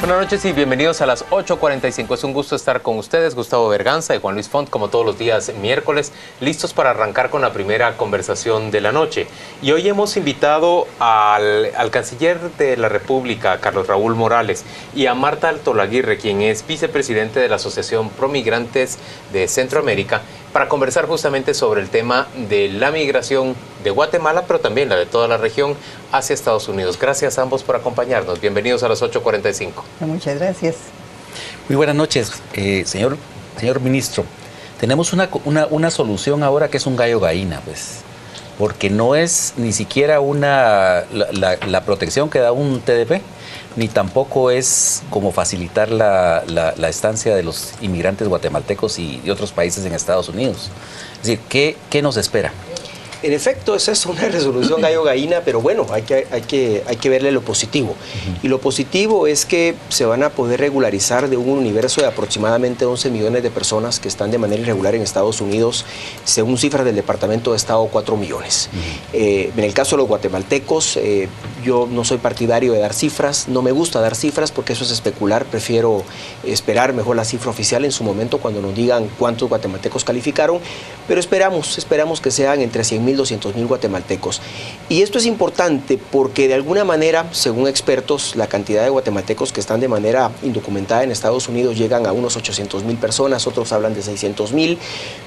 Buenas noches y bienvenidos a las 8:45. Es un gusto estar con ustedes, Gustavo Berganza y Juan Luis Font, como todos los días miércoles, listos para arrancar con la primera conversación de la noche. Y hoy hemos invitado al canciller de la República, Carlos Raúl Morales, y a Marta Altolaguirre, quien es vicepresidente de la Asociación Promigrantes de Centroamérica, para conversar justamente sobre el tema de la migración de Guatemala, pero también la de toda la región hacia Estados Unidos. Gracias a ambos por acompañarnos. Bienvenidos a las 8:45. Muchas gracias. Muy buenas noches, señor ministro. Tenemos una solución ahora que es un gallo gallina, pues, porque no es ni siquiera la protección que da un TDP, ni tampoco es como facilitar la estancia de los inmigrantes guatemaltecos y de otros países en Estados Unidos. Es decir, ¿qué nos espera? En efecto, esa es una resolución gallo-gallina, pero bueno, hay que verle lo positivo. Y lo positivo es que se van a poder regularizar de un universo de aproximadamente 11 millones de personas que están de manera irregular en Estados Unidos, según cifras del Departamento de Estado, 4 millones. En el caso de los guatemaltecos, yo no soy partidario de dar cifras, no me gusta dar cifras porque eso es especular, prefiero esperar mejor la cifra oficial en su momento cuando nos digan cuántos guatemaltecos calificaron, pero esperamos que sean entre 100,000 y 200,000 guatemaltecos. Y esto es importante porque de alguna manera, según expertos, la cantidad de guatemaltecos que están de manera indocumentada en Estados Unidos llegan a unos 800,000 personas, otros hablan de 600,000,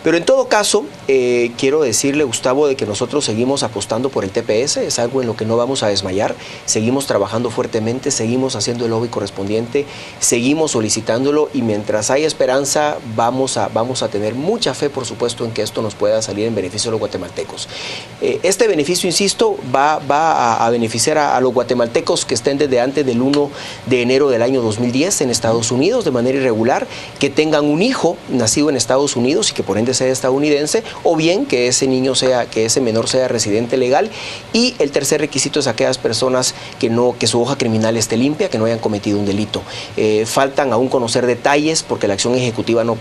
pero en todo caso, quiero decirle, Gustavo, de que nosotros seguimos apostando por el TPS, es algo en lo que no vamos a desmayar, seguimos trabajando fuertemente, seguimos haciendo el lobby correspondiente, seguimos solicitándolo y mientras hay esperanza vamos a tener mucha fe, por supuesto, en que esto nos pueda salir en beneficio de los guatemaltecos. Este beneficio, insisto, va a beneficiar a los guatemaltecos que estén desde antes del 1 de enero del año 2010 en Estados Unidos de manera irregular, que tengan un hijo nacido en Estados Unidos y que por ende sea estadounidense, o bien que ese menor sea residente legal. Y el tercer requisito es aquellas personas que su hoja criminal esté limpia, que no hayan cometido un delito. Faltan aún conocer detalles porque la acción ejecutiva no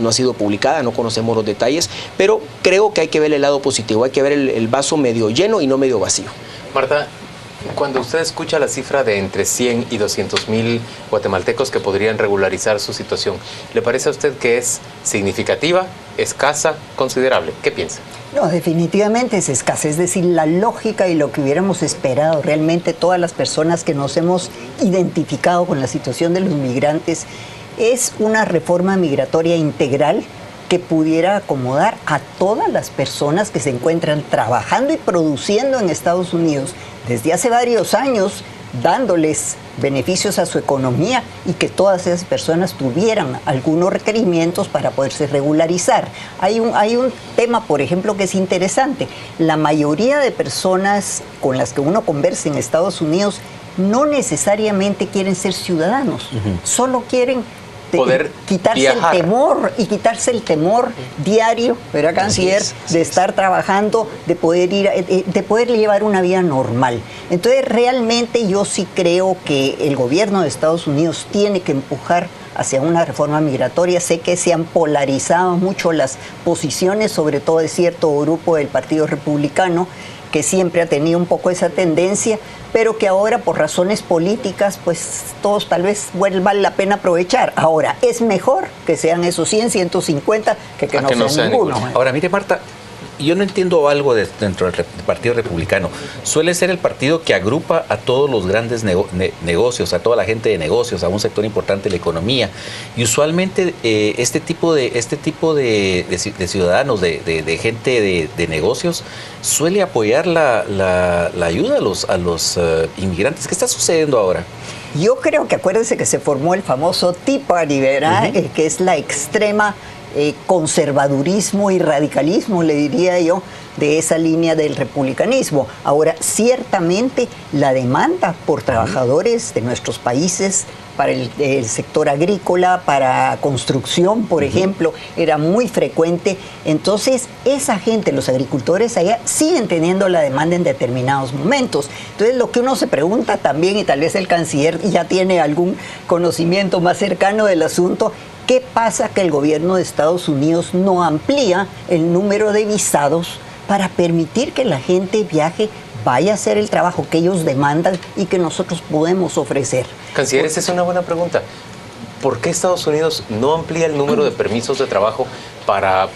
ha sido publicada, no conocemos los detalles, pero creo que hay que ver el lado positivo, hay que ver el vaso medio lleno y no medio vacío. Marta, cuando usted escucha la cifra de entre 100 y 200,000 guatemaltecos que podrían regularizar su situación, ¿le parece a usted que es significativa, escasa, considerable? ¿Qué piensa? No, definitivamente es escasa, es decir, la lógica y lo que hubiéramos esperado realmente todas las personas que nos hemos identificado con la situación de los migrantes es una reforma migratoria integral que pudiera acomodar a todas las personas que se encuentran trabajando y produciendo en Estados Unidos desde hace varios años, dándoles beneficios a su economía y que todas esas personas tuvieran algunos requerimientos para poderse regularizar. Hay un tema, por ejemplo, que es interesante. La mayoría de personas con las que uno conversa en Estados Unidos no necesariamente quieren ser ciudadanos, solo quieren poder quitarse viajar. quitarse el temor diario, ¿verdad, canciller? De estar trabajando, de poder llevar una vida normal. Entonces, realmente yo sí creo que el gobierno de Estados Unidos tiene que empujar hacia una reforma migratoria. Sé que se han polarizado mucho las posiciones, sobre todo de cierto grupo del Partido Republicano, que siempre ha tenido un poco esa tendencia, pero que ahora por razones políticas, pues todos tal vez vale la pena aprovechar. Ahora, es mejor que sean esos 100, 150, que no sea ninguno. Ahora, mire, Marta, yo no entiendo algo dentro del Partido Republicano. Suele ser el partido que agrupa a todos los grandes negocios, a toda la gente de negocios, a un sector importante de la economía. Y usualmente este tipo de ciudadanos, de gente de negocios, suele apoyar la ayuda a los inmigrantes. ¿Qué está sucediendo ahora? Yo creo que acuérdense que se formó el famoso Tea Party, ¿verdad? Que es la extrema conservadurismo y radicalismo, le diría yo, de esa línea del republicanismo. Ahora, ciertamente la demanda por trabajadores de nuestros países para el sector agrícola, para construcción, por ejemplo, era muy frecuente. Entonces, esa gente, los agricultores allá, siguen teniendo la demanda en determinados momentos. Entonces, lo que uno se pregunta también, y tal vez el canciller ya tiene algún conocimiento más cercano del asunto, ¿qué pasa que el gobierno de Estados Unidos no amplía el número de visados para permitir que la gente viaje vaya a hacer el trabajo que ellos demandan y que nosotros podemos ofrecer. Canciller, esa es una buena pregunta. ¿Por qué Estados Unidos no amplía el número de permisos de trabajo para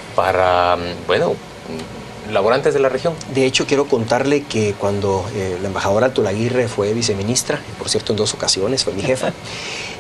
laborantes de la región? De hecho, quiero contarle que cuando la embajadora Altolaguirre fue viceministra, por cierto en 2 ocasiones, fue mi jefa,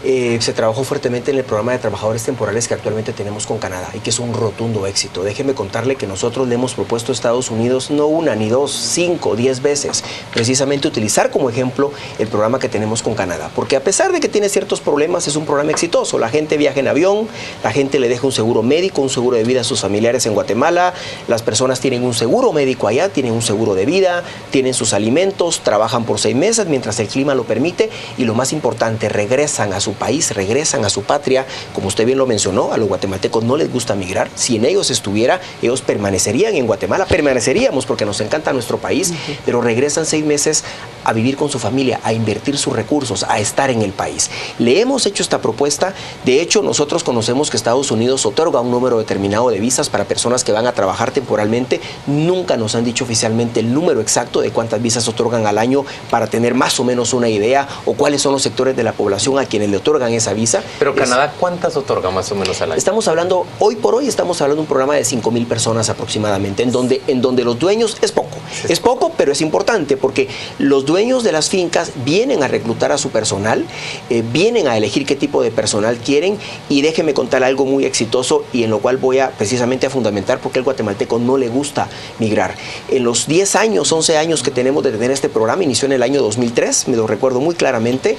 se trabajó fuertemente en el programa de trabajadores temporales que actualmente tenemos con Canadá y que es un rotundo éxito. Déjeme contarle que nosotros le hemos propuesto a Estados Unidos no 1 ni 2, 5, 10 veces, precisamente utilizar como ejemplo el programa que tenemos con Canadá, porque a pesar de que tiene ciertos problemas, es un programa exitoso. La gente viaja en avión, la gente le deja un seguro médico, un seguro de vida a sus familiares en Guatemala, las personas tienen un seguro médico allá, tienen un seguro de vida, tienen sus alimentos, trabajan por 6 meses mientras el clima lo permite y lo más importante, regresan a su país, regresan a su patria. Como usted bien lo mencionó, a los guatemaltecos no les gusta migrar. Si en ellos estuviera, ellos permanecerían en Guatemala, permaneceríamos porque nos encanta nuestro país, pero regresan 6 meses a vivir con su familia, a invertir sus recursos, a estar en el país. Le hemos hecho esta propuesta. De hecho, nosotros conocemos que Estados Unidos otorga un número determinado de visas para personas que van a trabajar temporalmente. Nunca nos han dicho oficialmente el número exacto de cuántas visas otorgan al año para tener más o menos una idea o cuáles son los sectores de la población a quienes le otorgan esa visa. Pero Canadá, ¿cuántas otorga más o menos al año? Estamos hablando, hoy por hoy estamos hablando de un programa de 5,000 personas aproximadamente, en donde los dueños, es poco, pero es importante porque los dueños de las fincas vienen a reclutar a su personal, vienen a elegir qué tipo de personal quieren, y déjeme contar algo muy exitoso y en lo cual voy a precisamente a fundamentar porque al guatemalteco no le gusta migrar. En los 10 años, 11 años que tenemos de tener este programa, inició en el año 2003, me lo recuerdo muy claramente,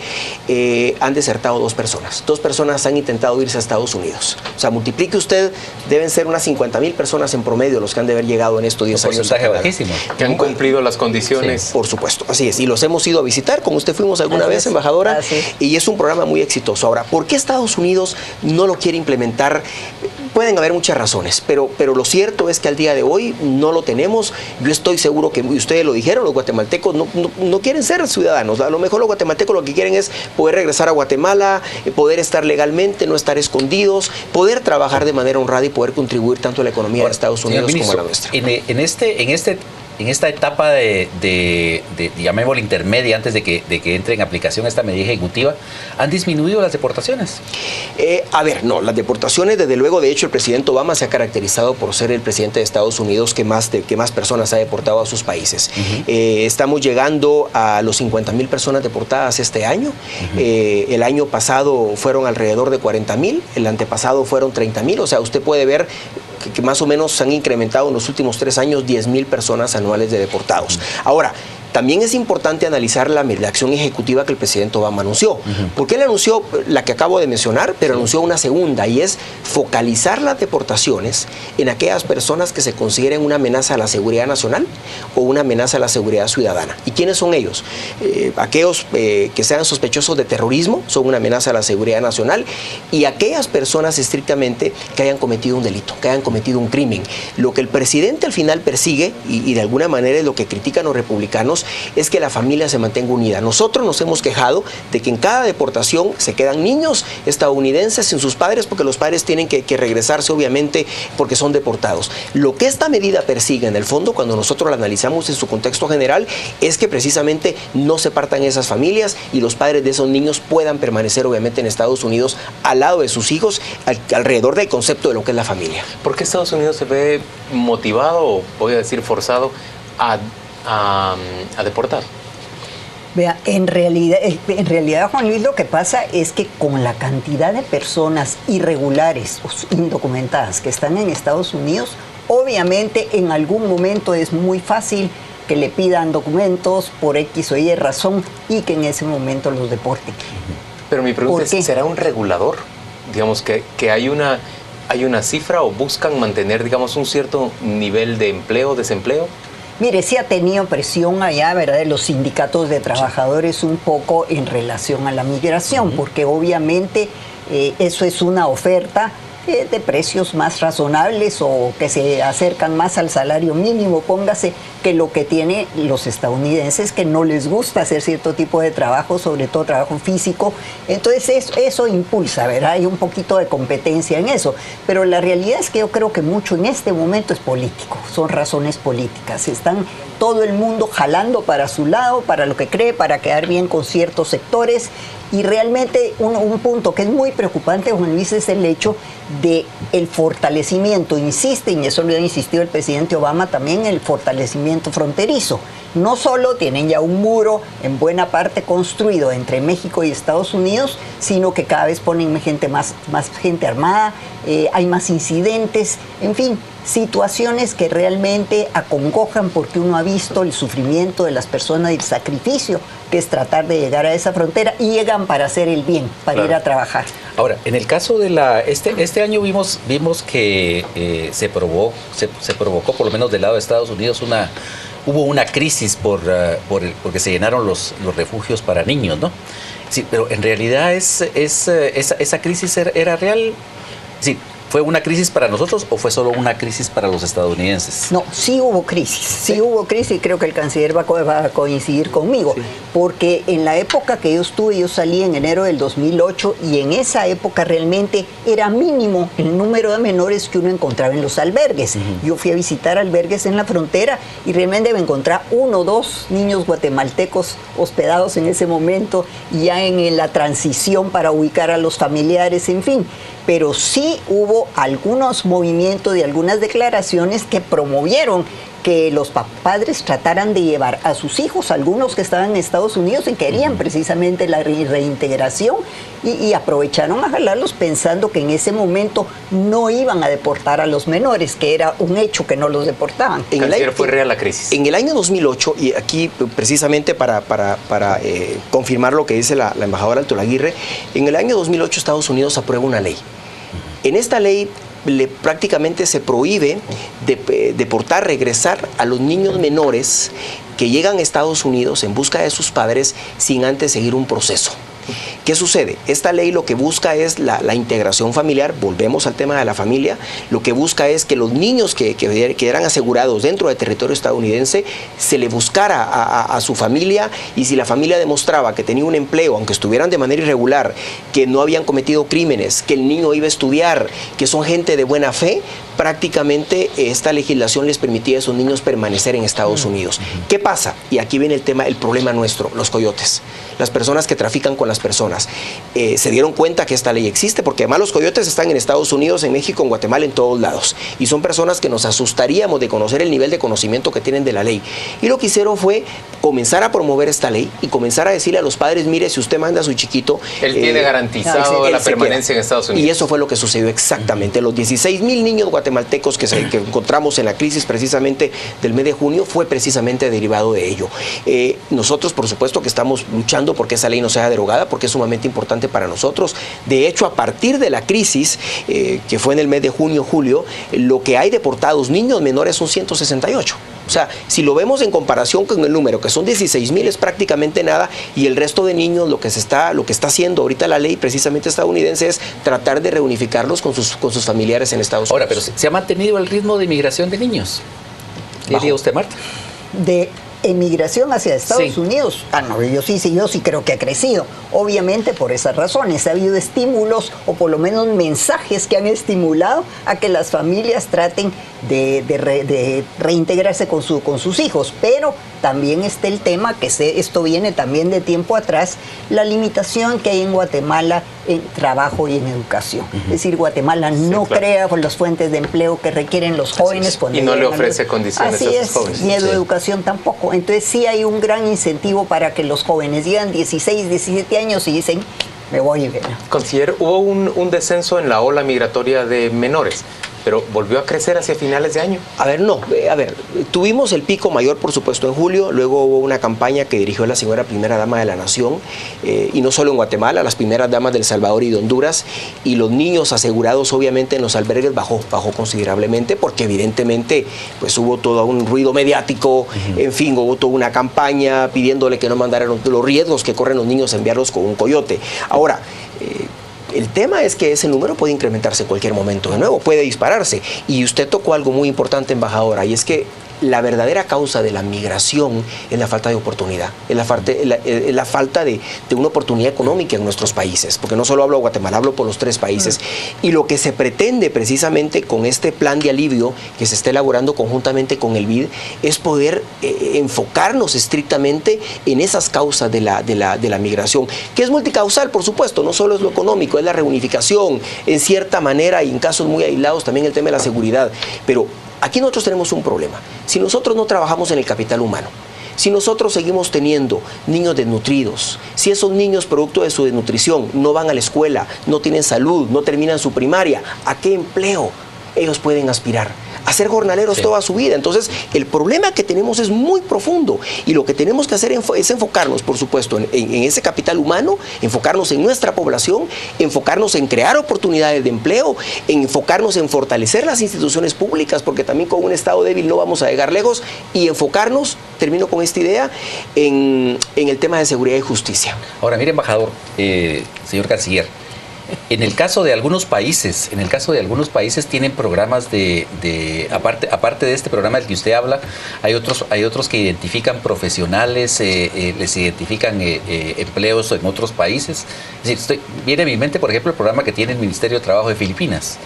han desertado 2 personas. 2 personas han intentado irse a Estados Unidos. O sea, multiplique usted, deben ser unas 50,000 personas en promedio los que han de haber llegado en estos 10 años. Porcentaje bajísimo. Que han cumplido las condiciones. Sí, por supuesto, así es. Y los hemos ido a visitar, como usted fuimos alguna vez, embajadora, y es un programa muy exitoso. Ahora, ¿por qué Estados Unidos no lo quiere implementar? Pueden haber muchas razones, pero lo cierto es que al día de hoy no lo tenemos. Yo estoy seguro que, y ustedes lo dijeron, los guatemaltecos no quieren ser ciudadanos. A lo mejor los guatemaltecos lo que quieren es poder regresar a Guatemala, poder estar legalmente, no estar escondidos, poder trabajar de manera honrada y poder contribuir tanto a la economía de Estados Unidos como a la nuestra. En esta etapa de llamémoslo intermedia, antes de que entre en aplicación esta medida ejecutiva, ¿han disminuido las deportaciones? No, las deportaciones, desde luego, de hecho, el presidente Obama se ha caracterizado por ser el presidente de Estados Unidos que más personas ha deportado a sus países. Estamos llegando a los 50,000 personas deportadas este año. El año pasado fueron alrededor de 40,000, el antepasado fueron 30,000, o sea, usted puede ver que más o menos se han incrementado en los últimos 3 años 10,000 personas anuales de deportados. Ahora, también es importante analizar la acción ejecutiva que el presidente Obama anunció. Porque él anunció la que acabo de mencionar, pero anunció una segunda, y es focalizar las deportaciones en aquellas personas que se consideren una amenaza a la seguridad nacional o una amenaza a la seguridad ciudadana. ¿Y quiénes son ellos? Aquellos que sean sospechosos de terrorismo son una amenaza a la seguridad nacional, y aquellas personas estrictamente que hayan cometido un delito, que hayan cometido un crimen. Lo que el presidente al final persigue, y de alguna manera es lo que critican los republicanos, es que la familia se mantenga unida. Nosotros nos hemos quejado de que en cada deportación se quedan niños estadounidenses sin sus padres porque los padres tienen que regresarse, obviamente, porque son deportados. Lo que esta medida persigue, en el fondo, cuando nosotros la analizamos en su contexto general, es que precisamente no se partan esas familias y los padres de esos niños puedan permanecer, obviamente, en Estados Unidos al lado de sus hijos, alrededor del concepto de lo que es la familia. ¿Por qué Estados Unidos se ve motivado, o voy a decir forzado, a deportar? Vea, en realidad, Juan Luis, lo que pasa es que con la cantidad de personas irregulares o indocumentadas que están en Estados Unidos, obviamente en algún momento es muy fácil que le pidan documentos por X o Y razón y que en ese momento los deporten. Pero mi pregunta es, ¿será un regulador? Digamos que hay una cifra, o buscan mantener, digamos, un cierto nivel de empleo, desempleo. Mire, sí ha tenido presión allá, ¿verdad?, de los sindicatos de trabajadores un poco en relación a la migración, porque obviamente eso es una oferta de precios más razonables o que se acercan más al salario mínimo, póngase, que lo que tienen los estadounidenses, que no les gusta hacer cierto tipo de trabajo, sobre todo trabajo físico. Entonces eso impulsa, ¿verdad? Hay un poquito de competencia en eso, pero la realidad es que yo creo que mucho en este momento es político, son razones políticas, están todo el mundo jalando para su lado, para lo que cree, para quedar bien con ciertos sectores. Y realmente un punto que es muy preocupante, Juan Luis, es el hecho de el fortalecimiento, insiste, y eso lo ha insistido el presidente Obama también, el fortalecimiento fronterizo. No solo tienen ya un muro en buena parte construido entre México y Estados Unidos, sino que cada vez ponen más gente armada, hay más incidentes, en fin, situaciones que realmente acongojan porque uno ha visto el sufrimiento de las personas y el sacrificio que es tratar de llegar a esa frontera, y llegan para hacer el bien, para ir a trabajar. Ahora, en el caso de este año vimos que se provocó, por lo menos del lado de Estados Unidos, hubo una crisis porque se llenaron los refugios para niños, ¿no? Sí, pero en realidad esa crisis era real. Sí, ¿fue una crisis para nosotros o fue solo una crisis para los estadounidenses? No, sí hubo crisis, y creo que el canciller va a coincidir conmigo, sí. Porque en la época que yo estuve, yo salí en enero del 2008, y en esa época realmente era mínimo el número de menores que uno encontraba en los albergues. Yo fui a visitar albergues en la frontera y realmente me encontré 1 o 2 niños guatemaltecos hospedados en ese momento, ya en la transición para ubicar a los familiares, en fin. Pero sí hubo algunos movimientos y algunas declaraciones que promovieron que los padres trataran de llevar a sus hijos, algunos que estaban en Estados Unidos y querían precisamente la reintegración, y aprovecharon a jalarlos pensando que en ese momento no iban a deportar a los menores, que era un hecho que no los deportaban. Fue real la crisis. En el año 2008, y aquí precisamente para confirmar lo que dice la embajadora Altolaguirre, en el año 2008 Estados Unidos aprueba una ley. En esta ley prácticamente se prohíbe deportar, regresar a los niños menores que llegan a Estados Unidos en busca de sus padres sin antes seguir un proceso. ¿Qué sucede? Esta ley lo que busca es la integración familiar. Volvemos al tema de la familia. Lo que busca es que los niños que quedaran asegurados dentro del territorio estadounidense se le buscara a su familia, y si la familia demostraba que tenía un empleo, aunque estuvieran de manera irregular, que no habían cometido crímenes, que el niño iba a estudiar, que son gente de buena fe, prácticamente esta legislación les permitía a esos niños permanecer en Estados Unidos. ¿Qué pasa? Y aquí viene el problema nuestro, los coyotes, las personas que trafican con las personas. Se dieron cuenta que esta ley existe, porque además los coyotes están en Estados Unidos, en México, en Guatemala, en todos lados, y son personas que nos asustaríamos de conocer el nivel de conocimiento que tienen de la ley. Y lo que hicieron fue comenzar a promover esta ley y comenzar a decirle a los padres: mire, si usted manda a su chiquito, él tiene garantizado la permanencia en Estados Unidos. Y eso fue lo que sucedió exactamente. Los 16,000 niños guatemaltecos que encontramos en la crisis precisamente del mes de junio fue precisamente derivado de ello. Nosotros, por supuesto, que estamos luchando porque esa ley no sea derogada, porque es sumamente importante para nosotros. De hecho, a partir de la crisis, que fue en el mes de junio, julio, lo que hay deportados niños menores son 168. O sea, si lo vemos en comparación con el número, que son 16,000, es prácticamente nada, y el resto de niños, lo que está haciendo ahorita la ley precisamente estadounidense es tratar de reunificarlos con sus familiares en Estados Unidos. Ahora, pero ¿se ha mantenido el ritmo de inmigración de niños? ¿Diría usted, Marta? De emigración hacia Estados Unidos, no, yo sí creo que ha crecido, obviamente por esas razones. Ha habido estímulos, o por lo menos mensajes que han estimulado a que las familias traten de reintegrarse con sus hijos, pero también está el tema, esto viene también de tiempo atrás, la limitación que hay en Guatemala en trabajo y en educación. Es decir, Guatemala no crea las fuentes de empleo que requieren los jóvenes. Y no le ofrece condiciones a sus jóvenes. Ni educación tampoco. Entonces sí hay un gran incentivo para que los jóvenes llegan 16, 17 años y dicen: me voy. Considero, hubo un descenso en la ola migratoria de menores, pero volvió a crecer hacia finales de año. Tuvimos el pico mayor, por supuesto, en julio. Luego hubo una campaña que dirigió la señora primera dama de la nación, y no solo en Guatemala, las primeras damas de El Salvador y de Honduras, y los niños asegurados obviamente en los albergues bajó considerablemente, porque evidentemente pues hubo todo un ruido mediático, en fin, hubo toda una campaña pidiéndole que no mandaran los riesgos que corren los niños a enviarlos con un coyote. Ahora, El tema es que ese número puede incrementarse en cualquier momento de nuevo, puede dispararse. Y usted tocó algo muy importante, embajadora, y es que la verdadera causa de la migración es la falta de oportunidad, es la falta de una oportunidad económica en nuestros países, porque no solo hablo de Guatemala, hablo por los 3 países. Y lo que se pretende precisamente con este plan de alivio que se está elaborando conjuntamente con el BID es poder enfocarnos estrictamente en esas causas de la migración, que es multicausal, por supuesto, no solo es lo económico, es la reunificación, en cierta manera, y en casos muy aislados también el tema de la seguridad, pero aquí nosotros tenemos un problema. Si nosotros no trabajamos en el capital humano, si nosotros seguimos teniendo niños desnutridos, si esos niños producto de su desnutrición no van a la escuela, no tienen salud, no terminan su primaria, ¿a qué empleo ellos pueden aspirar? A ser jornaleros toda su vida. Entonces, el problema que tenemos es muy profundo y lo que tenemos que hacer es enfocarnos, por supuesto, en ese capital humano, enfocarnos en nuestra población, enfocarnos en crear oportunidades de empleo, enfocarnos en fortalecer las instituciones públicas, porque también con un Estado débil no vamos a llegar lejos, y enfocarnos, termino con esta idea, en el tema de seguridad y justicia. Ahora, mire, embajador, señor canciller, en el caso de algunos países, tienen programas aparte de este programa del que usted habla, hay otros que identifican profesionales, les identifican empleos en otros países. Es decir, viene a mi mente, por ejemplo, el programa que tiene el Ministerio de Trabajo de Filipinas.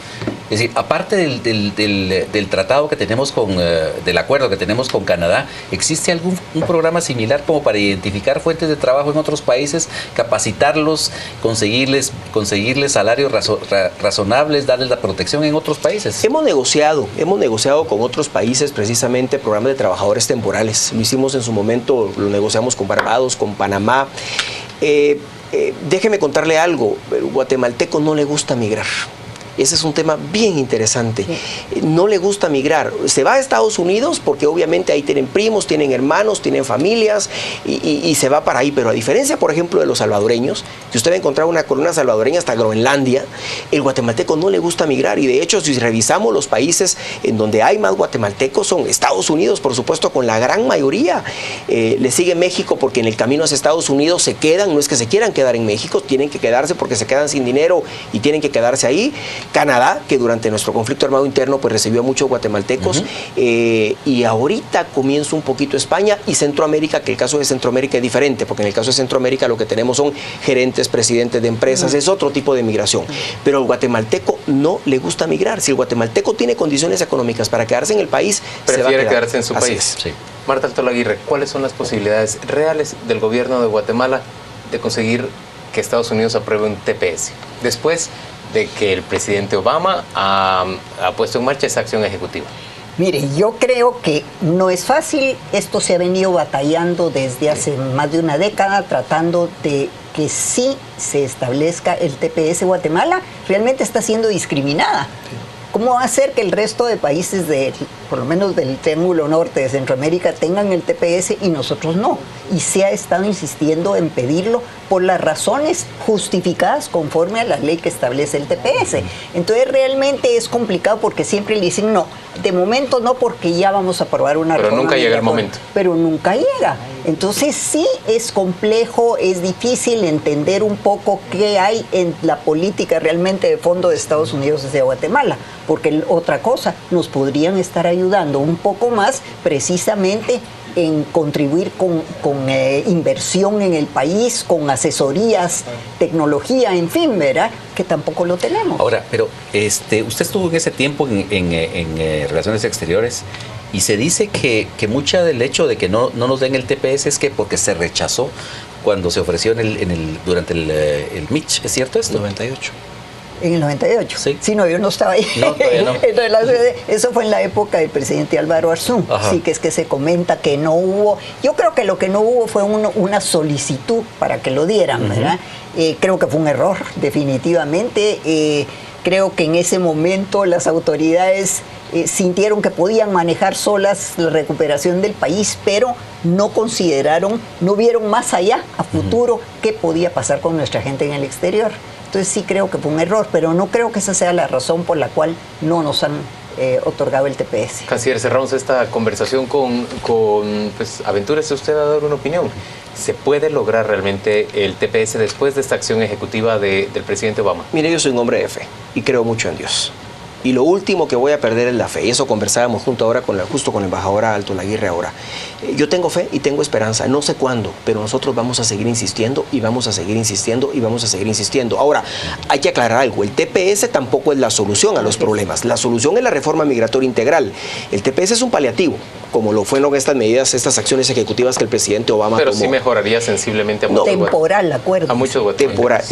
Es decir, aparte del tratado que tenemos del acuerdo que tenemos con Canadá, ¿existe un programa similar como para identificar fuentes de trabajo en otros países, capacitarlos, conseguirles salarios razonables, darles la protección en otros países? Hemos negociado con otros países precisamente programas de trabajadores temporales. Lo hicimos en su momento, lo negociamos con Barbados, con Panamá. Déjeme contarle algo, el guatemalteco no le gusta migrar. Ese es un tema bien interesante. No le gusta migrar. Se va a Estados Unidos porque obviamente ahí tienen primos, tienen hermanos, tienen familias y se va para ahí. Pero a diferencia, por ejemplo, de los salvadoreños, que usted va a encontrar una columna salvadoreña hasta Groenlandia, el guatemalteco no le gusta migrar. Y de hecho, si revisamos los países en donde hay más guatemaltecos, son Estados Unidos, por supuesto, con la gran mayoría. Le sigue México porque en el camino hacia Estados Unidos se quedan, no es que se quieran quedar en México, tienen que quedarse porque se quedan sin dinero y tienen que quedarse ahí. Canadá, que durante nuestro conflicto armado interno pues recibió a muchos guatemaltecos, y ahorita comienza un poquito España y Centroamérica, que el caso de Centroamérica es diferente, porque en el caso de Centroamérica lo que tenemos son gerentes, presidentes de empresas, es otro tipo de migración. Pero al guatemalteco no le gusta migrar. Si el guatemalteco tiene condiciones económicas para quedarse en el país, prefiere quedarse en su Así país. es. Sí. Marta Altolaguirre, ¿cuáles son las posibilidades reales del gobierno de Guatemala de conseguir que Estados Unidos apruebe un TPS? Después de que el presidente Obama ha puesto en marcha esa acción ejecutiva. Mire, yo creo que no es fácil. Esto se ha venido batallando desde hace más de una década, tratando de que sí se establezca el TPS. Guatemala realmente está siendo discriminada. ¿Cómo va a ser que el resto de países, por lo menos del Triángulo Norte de Centroamérica, tengan el TPS y nosotros no? Y se ha estado insistiendo en pedirlo por las razones justificadas conforme a la ley que establece el TPS. Entonces realmente es complicado porque siempre le dicen no, de momento no, porque ya vamos a aprobar una reforma. Pero nunca llega el momento. Pero nunca llega. Entonces sí es complejo, es difícil entender un poco qué hay en la política realmente de fondo de Estados Unidos hacia Guatemala, porque otra cosa, nos podrían estar ayudando un poco más precisamente en contribuir con inversión en el país, con asesorías, tecnología, en fin, ¿verdad? Que tampoco lo tenemos. Ahora, pero usted estuvo en ese tiempo en Relaciones Exteriores y se dice que mucha del hecho de que no nos den el TPS es que porque se rechazó cuando se ofreció durante el Mitch, ¿es cierto esto? 98. En el 98. Sí. Sí, no, yo no estaba ahí. No, todavía no. Eso fue en la época del presidente Álvaro Arzú. Ajá. Sí, que es que se comenta que no hubo. Yo creo que lo que no hubo fue una solicitud para que lo dieran, ¿verdad? Creo que fue un error, definitivamente. Creo que en ese momento las autoridades sintieron que podían manejar solas la recuperación del país, pero no consideraron, no vieron más allá, a futuro, qué podía pasar con nuestra gente en el exterior. Entonces sí creo que fue un error, pero no creo que esa sea la razón por la cual no nos han otorgado el TPS. Canciller, cerramos esta conversación con pues, aventúrese usted a dar una opinión. ¿Se puede lograr realmente el TPS después de esta acción ejecutiva del presidente Obama? Mire, yo soy un hombre de fe y creo mucho en Dios. Y lo último que voy a perder es la fe. Y eso conversábamos justo con la embajadora Alto Laguirre ahora. Yo tengo fe y tengo esperanza. No sé cuándo, pero nosotros vamos a seguir insistiendo y vamos a seguir insistiendo y vamos a seguir insistiendo. Ahora, hay que aclarar algo. El TPS tampoco es la solución a los problemas. La solución es la reforma migratoria integral. El TPS es un paliativo, como lo fueron estas medidas, estas acciones ejecutivas que el presidente Obama tomó. Pero sí mejoraría sensiblemente a muchos temporal, acuerdo. A muchos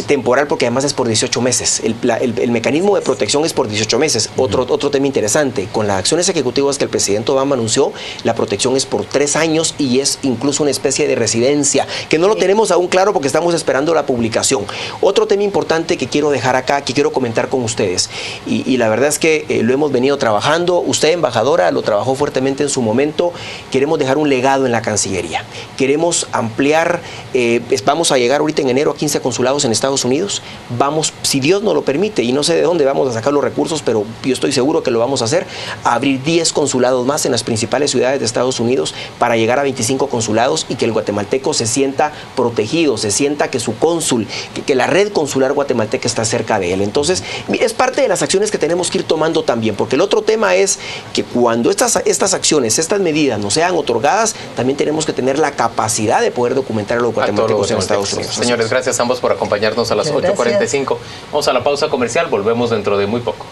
temporal porque además es por 18 meses. El mecanismo de protección es por 18 meses. Otro tema interesante, con las acciones ejecutivas que el presidente Obama anunció, la protección es por 3 años y es incluso una especie de residencia, que no lo tenemos aún claro porque estamos esperando la publicación. Otro tema importante que quiero dejar acá, que quiero comentar con ustedes, y la verdad es que lo hemos venido trabajando, usted, embajadora, lo trabajó fuertemente en su momento. Queremos dejar un legado en la Cancillería, queremos ampliar, vamos a llegar ahorita en enero a 15 consulados en Estados Unidos, vamos, si Dios nos lo permite, y no sé de dónde vamos a sacar los recursos, pero yo estoy seguro que lo vamos a hacer, a abrir 10 consulados más en las principales ciudades de Estados Unidos para llegar a 25 consulados y que el guatemalteco se sienta protegido, se sienta que su cónsul, que la red consular guatemalteca está cerca de él. Entonces, es parte de las acciones que tenemos que ir tomando también, porque el otro tema es que cuando estas acciones, estas medidas nos sean otorgadas, también tenemos que tener la capacidad de poder documentar a los guatemaltecos en Estados Unidos. Señores, gracias a ambos por acompañarnos a las 8:45. Vamos a la pausa comercial, volvemos dentro de muy poco.